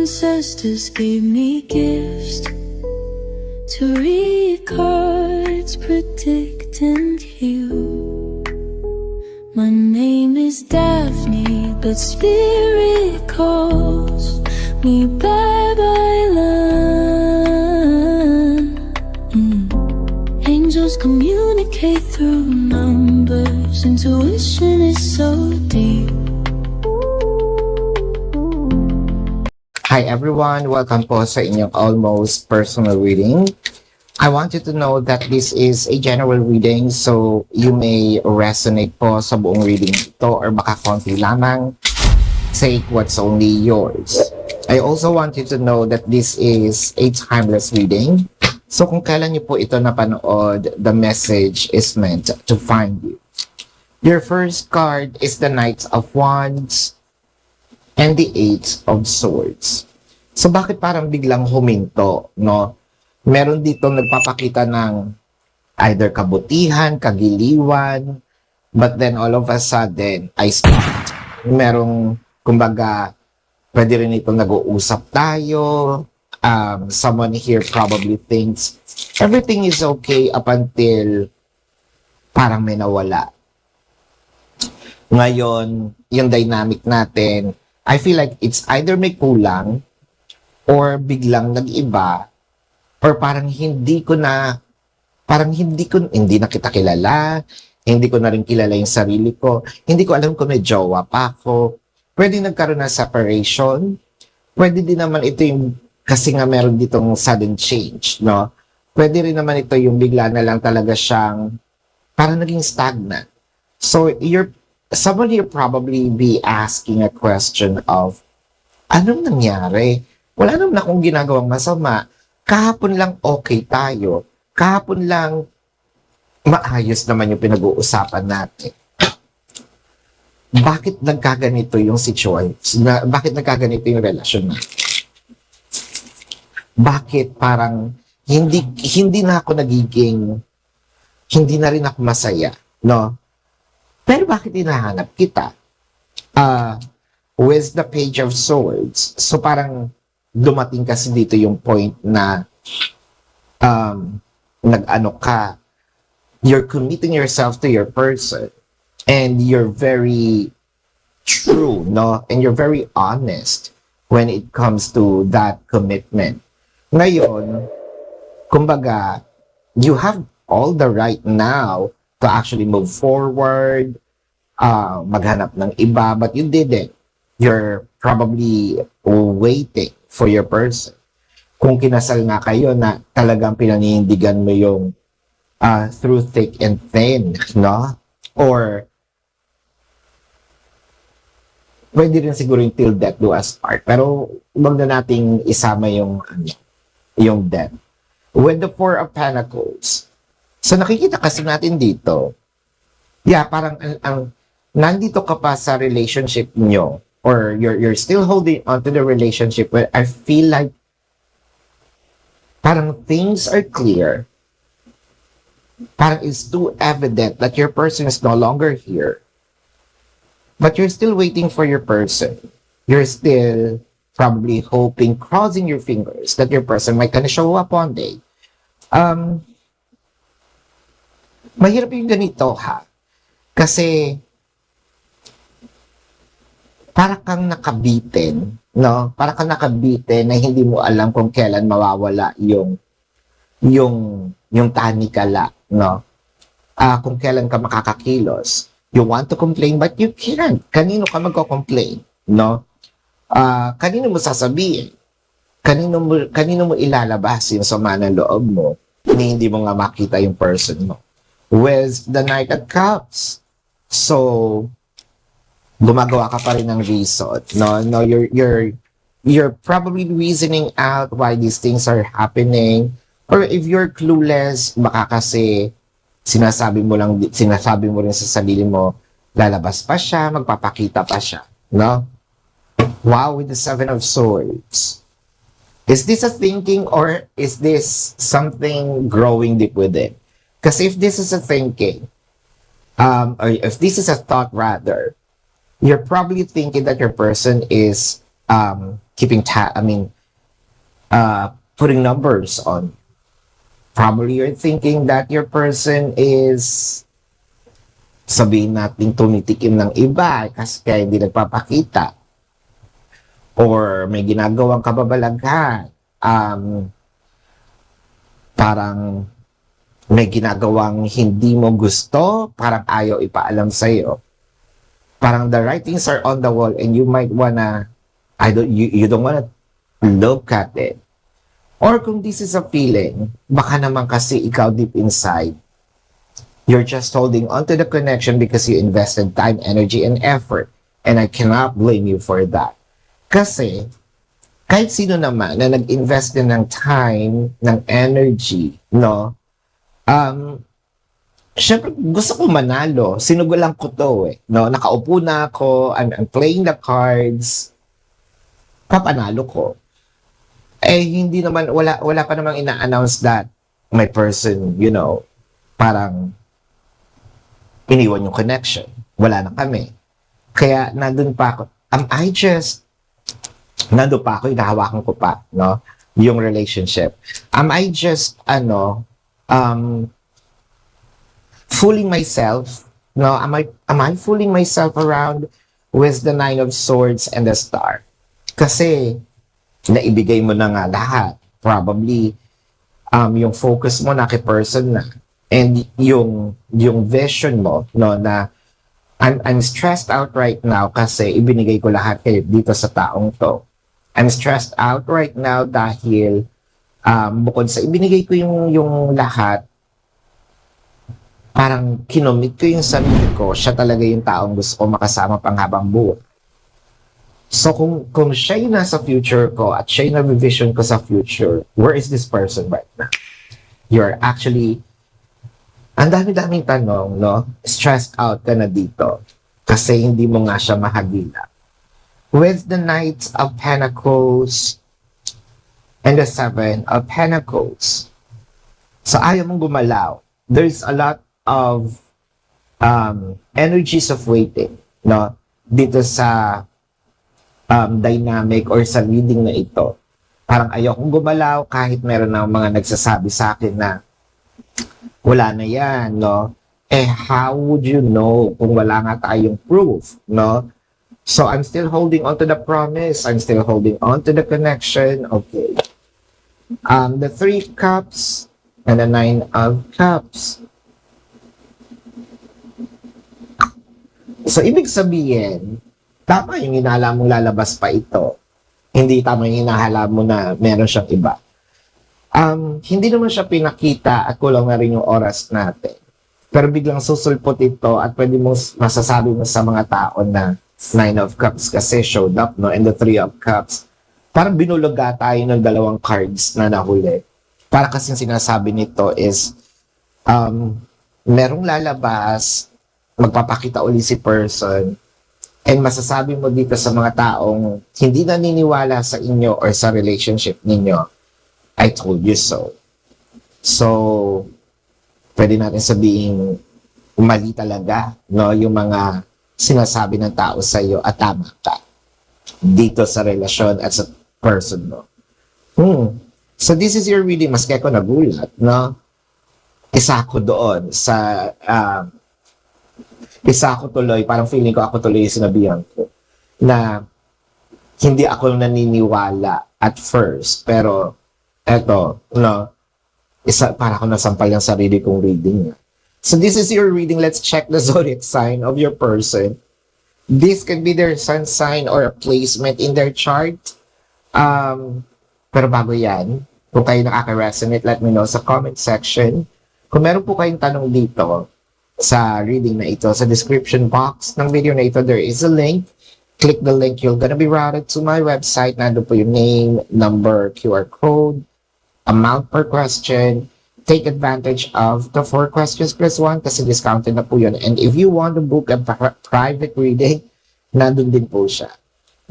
ancestors gave me gifts to read cards, predict and heal. My name is Daphne, but spirit calls me bye-bye love. Angels communicate through numbers. Intuition is so deep. Hi everyone! Welcome po sa inyong almost personal reading. I want you to know that this is a general reading, so you may resonate po sa buong reading ito or baka konti lamang. Take what's only yours. I also want you to know that this is a timeless reading. So kung kailan niyo po ito napanood, the message is meant to find you. Your first card is the Knight of Wands and the Eight of Swords. So bakit parang biglang huminto, no? Meron dito nagpapakita ng either kabutihan, kagiliwan, but then all of a sudden, I stopped. Merong, kumbaga, pwede rin itong nag-uusap tayo. Someone here probably thinks everything is okay up until parang may nawala. Ngayon, yung dynamic natin, I feel like it's either may kulang or biglang nag-iba or parang hindi na kita kilala, hindi ko na rin kilala yung sarili ko, hindi ko alam kung may jowa pa ako. Pwede nagkaroon ng separation, pwede din naman ito yung, kasi nga meron ditong sudden change, no? Pwede rin naman ito yung bigla na lang talaga siyang parang naging stagnant. So, someone here probably be asking a question of, anong nangyari? Wala naman akong ginagawang masama. Kahapon lang okay tayo. Kahapon lang maayos naman yung pinag-uusapan natin. Bakit nagkaganito yung situation? Bakit nagkaganito yung relasyon natin? Bakit parang hindi na ako hindi na rin ako masaya, no? Pero bakit hinahanap kita? With the Page of Swords, so parang dumating kasi dito yung point na nag-ano ka, you're committing yourself to your person and you're very true, no? And you're very honest when it comes to that commitment. Ngayon, kumbaga, you have all the right now to actually move forward, maghanap ng iba, but you didn't. You're probably waiting for your person. Kung kinasal nga kayo na talagang pinaninindigan mo yung through thick and thin, no? Or pwede rin siguro yung till death do us part. Pero wag na nating isama yung death. With the Four of Pentacles, so nakikita kasi natin dito, parang nandito ka pa sa relationship nyo, or you're still holding on to the relationship where I feel like parang things are clear. Parang it's too evident that your person is no longer here. But you're still waiting for your person. You're still probably hoping, crossing your fingers that your person might gonna show up one day. Mahirap yung ganito, ha? Kasi para kang nakabitin, no? Para kang nakabitin na hindi mo alam kung kailan mawawala yung tanikala, no? Kung kailan ka makakakilos. You want to complain but you can't. Kanino ka magko-complain, no? Kanino mo sasabihin? Kanino mo ilalabas yung sama ng loob mo ni hindi mo nga makita yung person mo? With the Knight of Cups. So, gumagawa ka pa rin ng reason, no, you're probably reasoning out why these things are happening, or if you're clueless, baka kasi sinasabi mo rin sa sarili mo, lalabas pa siya, magpapakita pa siya, no? Wow, with the Seven of Swords, is this a thinking or is this something growing deep within? Kasi if this is a thinking, or if this is a thought rather, you're probably thinking that your person is putting numbers on. Probably you're thinking that your person is, sabihin natin, tumitikim ng iba kasi kaya hindi nagpapakita. Or may ginagawang kababalaghan. Parang may ginagawang hindi mo gusto, parang ayaw ipaalam sa'yo. Parang the writings are on the wall and you might wanna, you don't wanna look at it. Or kung this is a feeling, baka naman kasi ikaw deep inside, you're just holding on to the connection because you invested time, energy, and effort. And I cannot blame you for that. Kasi, kahit sino naman na nag-invest din ng time, ng energy, no? Siyempre, gusto ko manalo. Sinugulan ko to no? Nakaupo na ako, I'm playing the cards, papanalo ko. Hindi naman, wala pa namang ina-announce that my person, parang iniwan yung connection. Wala na kami. Kaya, nandun pa ako. Nandun pa ako, inahawakan ko pa, no? Yung relationship. Am I just, fooling myself? No? Am I fooling myself around with the Nine of Swords and the Star? Kasi, naibigay mo na nga lahat. Probably, yung focus mo na kay person na. And yung vision mo, no, na I'm stressed out right now kasi ibinigay ko lahat kayo dito sa taong to. I'm stressed out right now dahil bukod sa ibinigay ko yung lahat, parang kinomit ko yung sarili ko, siya talaga yung taong gusto ko makasama pang habang buhay. So kung siya yung nasa future ko at siya yung na-vision ko sa future, where is this person right now? You're actually, ang dami-daming tanong, no? Stressed out ka na dito kasi hindi mo nga siya mahagila. With the Knight of Pentacles and the Seven of Pentacles, so ayaw mong gumalaw. There's a lot of energies of waiting, no? Dito sa dynamic or sa reading na ito. Parang ayaw kong gumalaw kahit meron na mga nagsasabi sa akin na wala na yan, no? How would you know kung wala nga tayong proof, no? So, I'm still holding on to the promise. I'm still holding on to the connection. Okay. The Three Cups and the Nine of Cups. So, ibig sabihin, tama yung hinala mong lalabas pa ito. Hindi tama yung hinahala mo na meron siyang iba. Hindi naman siya pinakita at kulang na rin yung oras natin. Pero biglang susulpot ito at pwede mong masasabi mo sa mga tao na Nine of Cups kasi showed up, no? And the Three of Cups. Parang binulaga tayo ng dalawang cards na nahuli. Para kasing sinasabi nito is, merong lalabas, magpapakita uli si person, and masasabi mo dito sa mga taong hindi naniniwala sa inyo or sa relationship ninyo, I told you so. So, pwede natin sabihin, mali talaga, no? Yung mga sinasabi ng tao sa iyo at tama ka dito sa relasyon at sa person mo. So, this is your reading. Maski ako nagulat, no? Isa ako doon sa isa ako tuloy, parang feeling ko ako tuloy yung sinabihan ko, na hindi ako naniniwala at first, pero eto, no, para ako nasampal yung sarili kong reading. So this is your reading. Let's check the zodiac sign of your person. This can be their sun sign or a placement in their chart. Pero bago yan, kung kayo nakaka-resonate, let me know sa comment section. Kung meron po kayong tanong dito, sa reading na ito, sa description box ng video na ito, there is a link. Click the link, you're gonna be routed to my website. Nandun po yung name, number, QR code, amount per question. Take advantage of the 4 questions plus 1 kasi discounted na po yun. And if you want to book a private reading, nandun din po siya.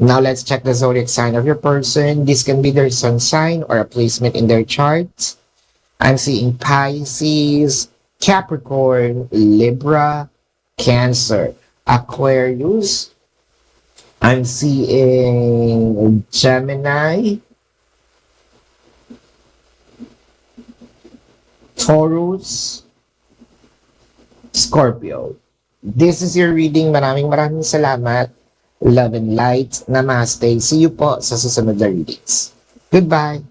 Now, let's check the zodiac sign of your person. This can be their sun sign or a placement in their charts. I'm seeing Pisces, Capricorn, Libra, Cancer, Aquarius, I'm seeing Gemini, Taurus, Scorpio. This is your reading. Maraming salamat. Love and light. Namaste. See you po sa susunod na readings. Goodbye.